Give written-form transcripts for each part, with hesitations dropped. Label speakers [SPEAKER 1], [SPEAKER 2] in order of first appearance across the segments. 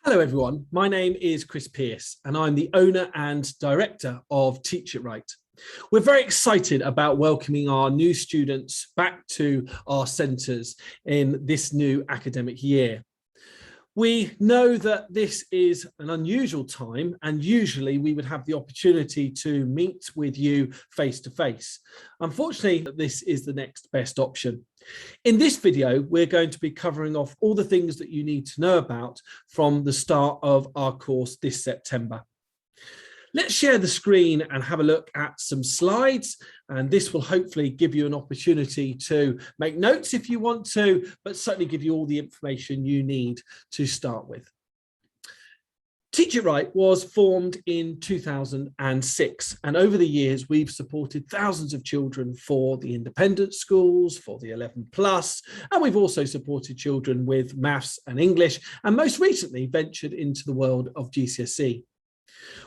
[SPEAKER 1] Hello everyone, my name is Chris Pearce and I'm the owner and director of Teachitright. We're very excited about welcoming our new students back to our centres in this new academic year. We know that this is an unusual time and usually we would have the opportunity to meet with you face to face. Unfortunately, this is the next best option. In this video, we're going to be covering off all the things that you need to know about from the start of our course this September. Let's share the screen and have a look at some slides, and this will hopefully give you an opportunity to make notes if you want to, but certainly give you all the information you need to start with. Teachitright was formed in 2006, and over the years we've supported thousands of children for the independent schools, for the 11+, and we've also supported children with maths and English, and most recently ventured into the world of GCSE.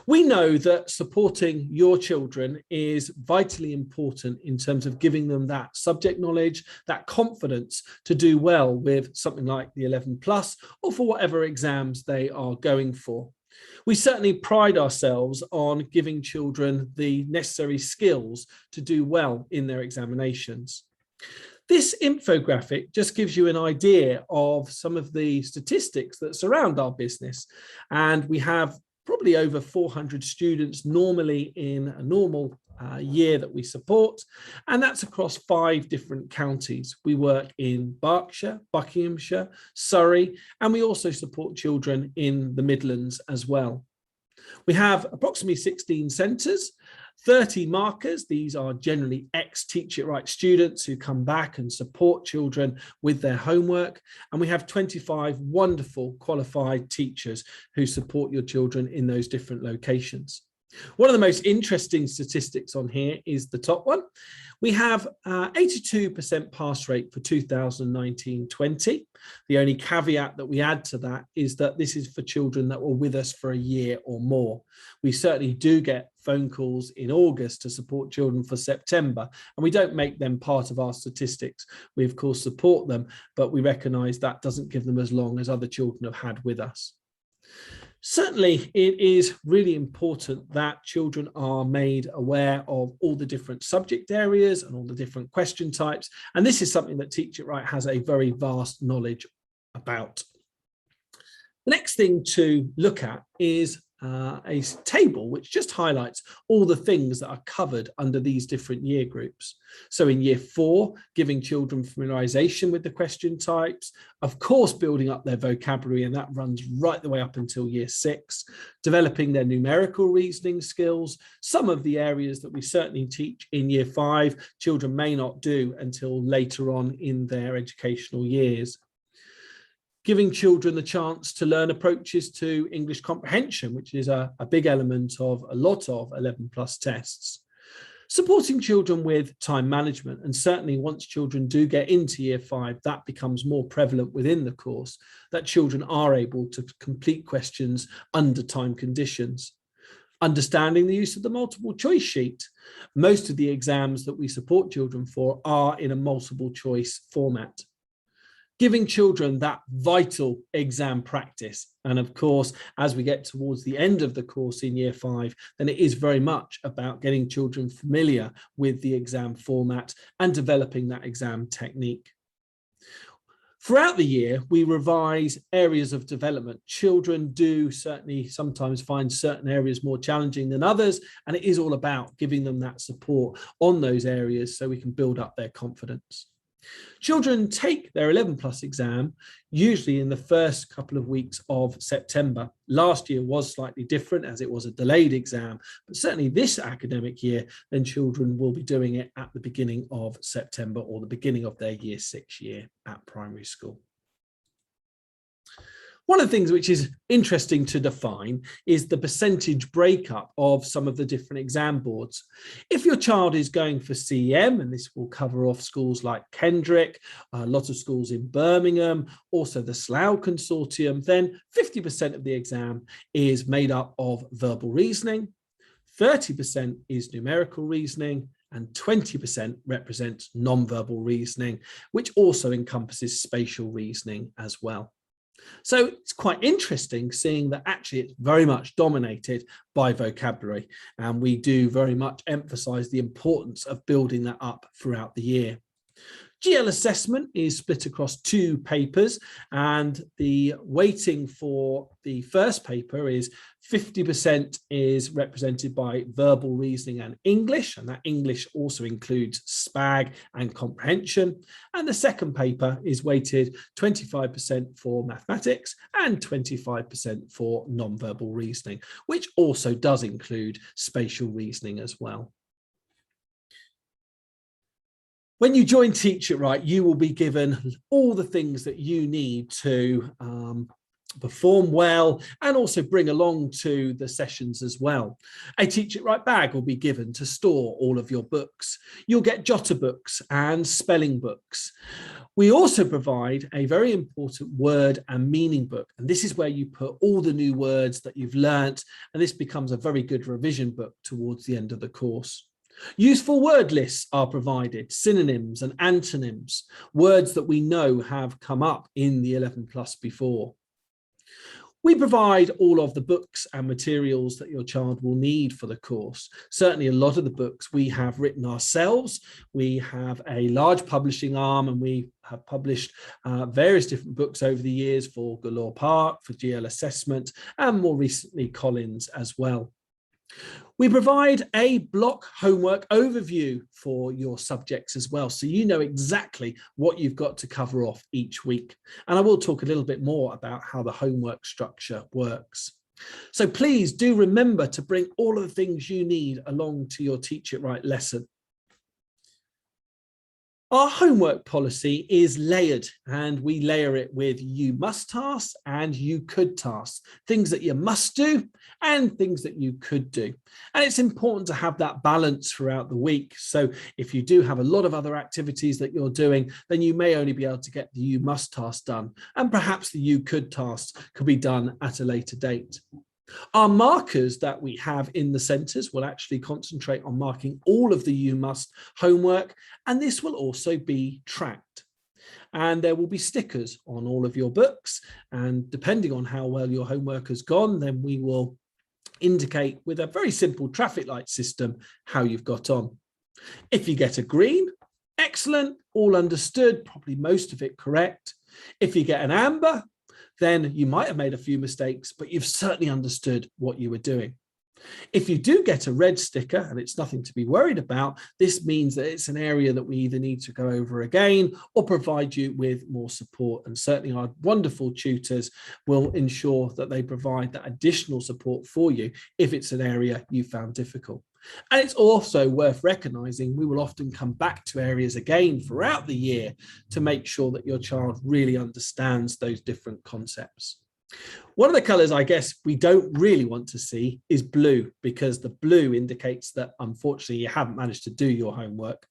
[SPEAKER 1] We know that supporting your children is vitally important in terms of giving them that subject knowledge, that confidence to do well with something like the 11+ or for whatever exams they are going for. We certainly pride ourselves on giving children the necessary skills to do well in their examinations. This infographic just gives you an idea of some of the statistics that surround our business, and we have probably over 400 students normally in a normal year that we support, and that's across 5 different counties. We work in Berkshire, Buckinghamshire, Surrey, and we also support children in the Midlands as well. We have approximately 16 centres, 30 markers. These are generally ex-Teachitright students who come back and support children with their homework. And we have 25 wonderful qualified teachers who support your children in those different locations. One of the most interesting statistics on here is the top one. We have 82% pass rate for 2019-20. The only caveat that we add to that is that this is for children that were with us for a year or more. We certainly do get phone calls in August to support children for September, and we don't make them part of our statistics. We of course support them, but we recognise that doesn't give them as long as other children have had with us. Certainly, it is really important that children are made aware of all the different subject areas and all the different question types. And this is something that Teachitright has a very vast knowledge about. The next thing to look at is a table which just highlights all the things that are covered under these different year groups. So in year 4, giving children familiarisation with the question types, of course building up their vocabulary, and that runs right the way up until year 6, developing their numerical reasoning skills. Some of the areas that we certainly teach in year 5, children may not do until later on in their educational years. Giving children the chance to learn approaches to English comprehension, which is a big element of a lot of 11+ tests. Supporting children with time management, and certainly once children do get into year 5, that becomes more prevalent within the course, that children are able to complete questions under time conditions. Understanding the use of the multiple choice sheet. Most of the exams that we support children for are in a multiple choice format. Giving children that vital exam practice. And of course, as we get towards the end of the course in year 5, then it is very much about getting children familiar with the exam format and developing that exam technique. Throughout the year, we revise areas of development. Children do certainly sometimes find certain areas more challenging than others, and it is all about giving them that support on those areas so we can build up their confidence. Children take their 11+ exam usually in the first couple of weeks of September. Last year was slightly different as it was a delayed exam, but certainly this academic year, then children will be doing it at the beginning of September or the beginning of their year 6 year at primary school. One of the things which is interesting to define is the percentage breakup of some of the different exam boards. If your child is going for CEM, and this will cover off schools like Kendrick, a lot of schools in Birmingham, also the Slough Consortium, then 50% of the exam is made up of verbal reasoning, 30% is numerical reasoning, and 20% represents non-verbal reasoning, which also encompasses spatial reasoning as well. So it's quite interesting seeing that actually it's very much dominated by vocabulary, and we do very much emphasize the importance of building that up throughout the year. GL assessment is split across 2 papers, and the weighting for the first paper is 50% is represented by verbal reasoning and English, and that English also includes SPAG and comprehension. And the second paper is weighted 25% for mathematics and 25% for non-verbal reasoning, which also does include spatial reasoning as well. When you join Teachitright, you will be given all the things that you need to perform well and also bring along to the sessions as well. A Teachitright bag will be given to store all of your books. You'll get jotter books and spelling books. We also provide a very important word and meaning book, and this is where you put all the new words that you've learnt, and this becomes a very good revision book towards the end of the course. Useful word lists are provided, synonyms and antonyms, words that we know have come up in the 11 plus before. We provide all of the books and materials that your child will need for the course. Certainly a lot of the books we have written ourselves. We have a large publishing arm, and we have published various different books over the years for Galore Park, for GL Assessment, and more recently Collins as well. We provide a block homework overview for your subjects as well, so you know exactly what you've got to cover off each week. And I will talk a little bit more about how the homework structure works. So please do remember to bring all of the things you need along to your Teachitright lesson. Our homework policy is layered, and we layer it with you must tasks and you could tasks, things that you must do and things that you could do. And it's important to have that balance throughout the week. So if you do have a lot of other activities that you're doing, then you may only be able to get the you must task done, and perhaps the you could tasks could be done at a later date. Our markers that we have in the centres will actually concentrate on marking all of the you must homework, and this will also be tracked. And there will be stickers on all of your books, and depending on how well your homework has gone, then we will indicate with a very simple traffic light system how you've got on. If you get a green, excellent, all understood, probably most of it correct. If you get an amber, then you might have made a few mistakes, but you've certainly understood what you were doing. If you do get a red sticker, and it's nothing to be worried about, this means that it's an area that we either need to go over again or provide you with more support. And certainly our wonderful tutors will ensure that they provide that additional support for you if it's an area you found difficult. And it's also worth recognizing we will often come back to areas again throughout the year to make sure that your child really understands those different concepts. One of the colors I guess we don't really want to see is blue, because the blue indicates that unfortunately you haven't managed to do your homework.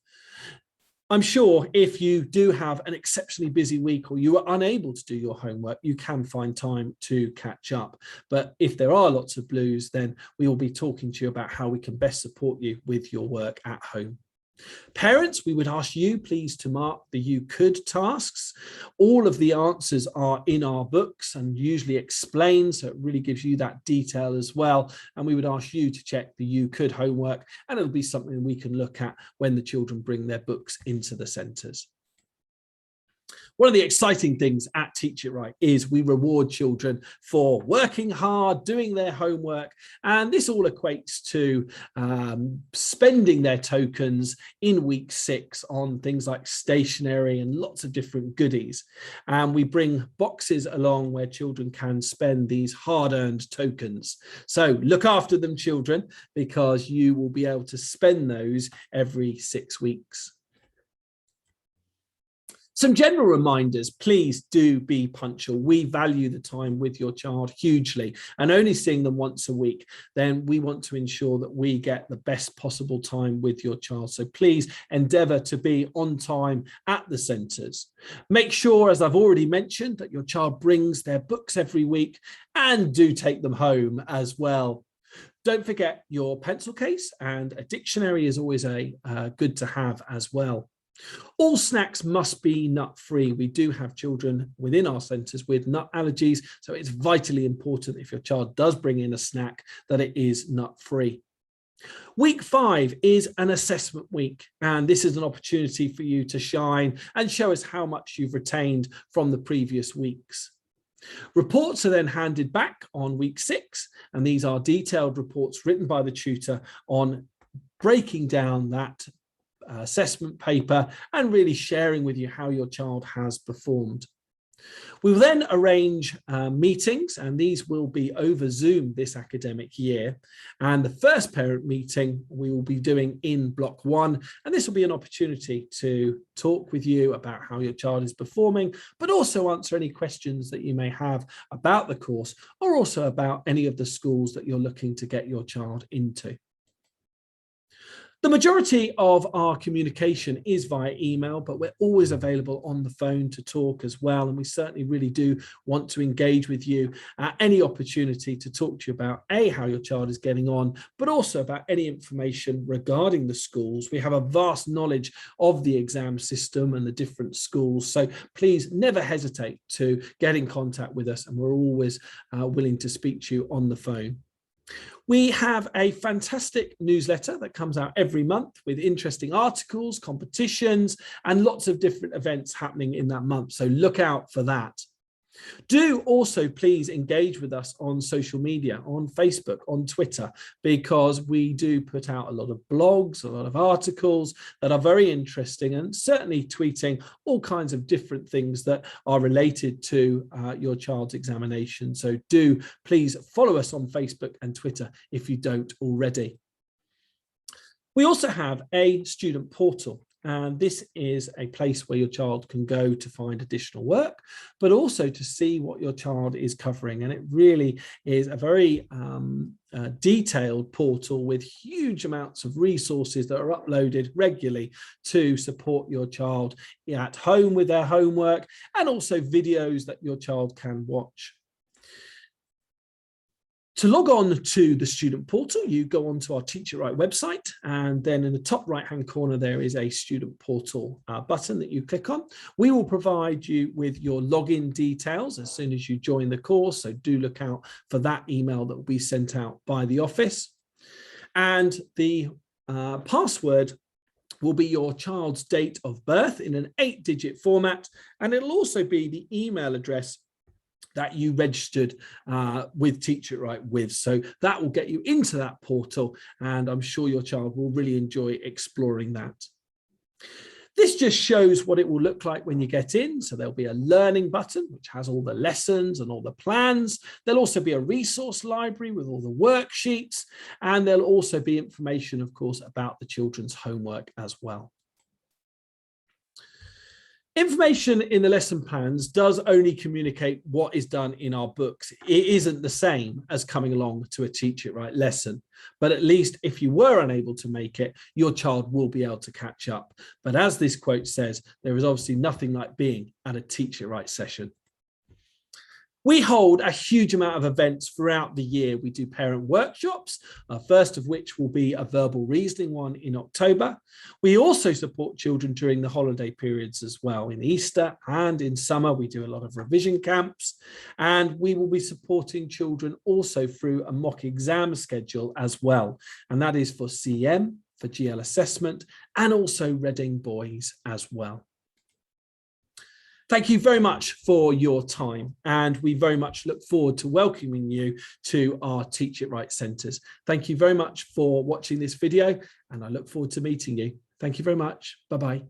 [SPEAKER 1] I'm sure if you do have an exceptionally busy week or you are unable to do your homework, you can find time to catch up. But if there are lots of blues, then we will be talking to you about how we can best support you with your work at home. Parents, we would ask you please to mark the you could tasks. All of the answers are in our books and usually explained, so it really gives you that detail as well. And we would ask you to check the you could homework, and it'll be something we can look at when the children bring their books into the centres. One of the exciting things at Teachitright is we reward children for working hard, doing their homework, and this all equates to spending their tokens in week 6 on things like stationery and lots of different goodies. And we bring boxes along where children can spend these hard-earned tokens. So look after them, children, because you will be able to spend those every 6 weeks. Some general reminders, please do be punctual. We value the time with your child hugely, and only seeing them once a week, then we want to ensure that we get the best possible time with your child. So please endeavour to be on time at the centres. Make sure, as I've already mentioned, that your child brings their books every week, and do take them home as well. Don't forget your pencil case, and a dictionary is always good to have as well. All snacks must be nut-free. We do have children within our centres with nut allergies, so it's vitally important if your child does bring in a snack that it is nut-free. Week 5 is an assessment week, and this is an opportunity for you to shine and show us how much you've retained from the previous weeks. Reports are then handed back on week 6, and these are detailed reports written by the tutor on breaking down that assessment paper and really sharing with you how your child has performed. We will then arrange meetings, and these will be over Zoom this academic year. And the first parent meeting we will be doing in block 1, and this will be an opportunity to talk with you about how your child is performing, but also answer any questions that you may have about the course or also about any of the schools that you're looking to get your child into. The majority of our communication is via email, but we're always available on the phone to talk as well. And we certainly really do want to engage with you at any opportunity to talk to you about how your child is getting on, but also about any information regarding the schools. We have a vast knowledge of the exam system and the different schools. So please never hesitate to get in contact with us, and we're always willing to speak to you on the phone. We have a fantastic newsletter that comes out every month with interesting articles, competitions, and lots of different events happening in that month. So look out for that. Do also please engage with us on social media, on Facebook, on Twitter, because we do put out a lot of blogs, a lot of articles that are very interesting, and certainly tweeting all kinds of different things that are related to your child's examination. So do please follow us on Facebook and Twitter if you don't already. We also have a student portal. And this is a place where your child can go to find additional work, but also to see what your child is covering. And it really is a very detailed portal with huge amounts of resources that are uploaded regularly to support your child at home with their homework, and also videos that your child can watch. To log on to the student portal, you go onto our Teachitright website, and then in the top right-hand corner, there is a student portal button that you click on. We will provide you with your login details as soon as you join the course, so do look out for that email that will be sent out by the office. And the password will be your child's date of birth in an 8-digit format, and it'll also be the email address that you registered with Teachitright with. So that will get you into that portal, and I'm sure your child will really enjoy exploring that. This just shows what it will look like when you get in. So there'll be a learning button, which has all the lessons and all the plans. There'll also be a resource library with all the worksheets, and there'll also be information, of course, about the children's homework as well. Information in the lesson plans does only communicate what is done in our books. It isn't the same as coming along to a Teachitright lesson, but at least if you were unable to make it, your child will be able to catch up. But as this quote says, there is obviously nothing like being at a Teachitright session. We hold a huge amount of events throughout the year. We do parent workshops, first of which will be a verbal reasoning one in October. We also support children during the holiday periods as well. In Easter and in summer, we do a lot of revision camps, and we will be supporting children also through a mock exam schedule as well. And that is for CM, for GL assessment, and also Reading Boys as well. Thank you very much for your time, and we very much look forward to welcoming you to our Teachitright centres. Thank you very much for watching this video, and I look forward to meeting you. Thank you very much. Bye-bye.